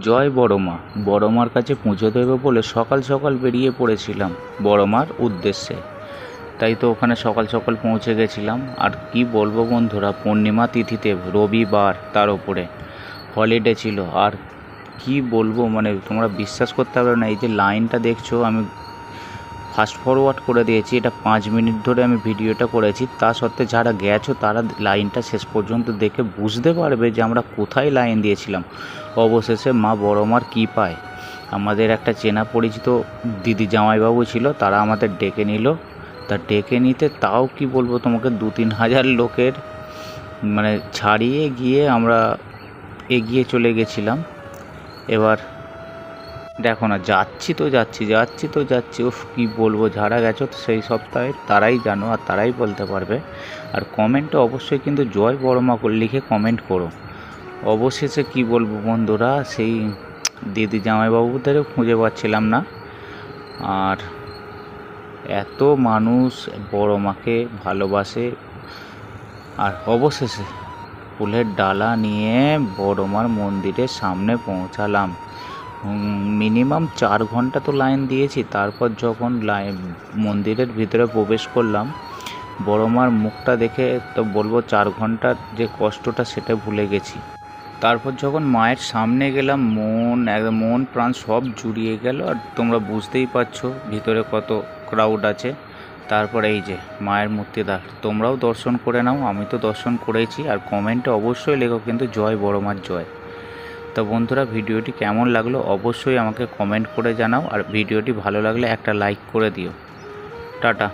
জয় বড়মা। বড়মার কাছে পুজো দেবে বলে সকাল সকাল বেরিয়ে পড়েছিলাম বড়মার উদ্দেশ্যে। তাই তো ওখানে সকাল সকাল পৌঁছে গেছিলাম। আর কি বলবো বন্ধুরা, পূর্ণিমা তিথিতে রবিবার, তার ওপরে হলিডে ছিল। আর কি বলবো, মানে তোমরা বিশ্বাস করতে পারবে না, এই যে লাইনটা দেখছো, আমি ফাস্ট ফরওয়ার্ড করে দিয়েছি, এটা 5 মিনিট ধরে আমি ভিডিওটা করেছি। তা সত্ত্বে যারা গেছো তারা লাইনটা শেষ পর্যন্ত দেখে বুঝতে পারবে যে আমরা কোথায় লাইন দিয়েছিলাম। অবশেষে মা বড়মার কী পায়, আমাদের একটা চেনা পরিচিত দিদি জামাইবাবু ছিল, তারা আমাদের ডেকে নিল। তা ডেকে নিতে তাও কি বলবো তোমাকে, 2-3 হাজার লোকের মানে ছাড়িয়ে গিয়ে আমরা এগিয়ে চলে গেছিলাম। এবার দেখো না, যাচ্ছি। উফ, কী বলবো, যারা গেছো সেই সপ্তাহে তারাই জানো আর তারাই বলতে পারবে। আর কমেন্টে অবশ্যই কিন্তু জয় বড়মা লিখে কমেন্ট করো। অবশেষে কি বলবো বন্ধুরা, সেই দিদি জামাইবাবুদেরও খুঁজে পাচ্ছিলাম না। আর এত মানুষ বড়মাকে ভালোবাসে। আর অবশেষে ফুলের ডালা নিয়ে বড়মার মন্দিরের সামনে পৌঁছালাম। মিনিমাম 4 ঘন্টা তো লাইন দিয়েছি। তারপর যখন মন্দিরের ভিতরে প্রবেশ করলাম, বড়মার মুখটা দেখে তো বলবো 4 ঘন্টার যে কষ্টটা সেটা ভুলে গেছি। তারপর যখন মায়ের সামনে গেলাম, মন প্রাণ সব জুড়িয়ে গেল। আর তোমরা বুঝতেই পারছো ভিতরে কত ক্রাউড আছে। তারপরে এই যে মায়ের মূর্তিটা তোমরাও দর্শন করে নাও, আমি তো দর্শন করেছি। আর কমেন্টে অবশ্যই লেখো কিন্তু জয় বড়মার জয়। তো বন্ধুরা, ভিডিওটি কেমন লাগলো অবশ্যই আমাকে কমেন্ট করে জানাও। আর ভিডিওটি ভালো লাগলে একটা লাইক করে দিও। টাটা।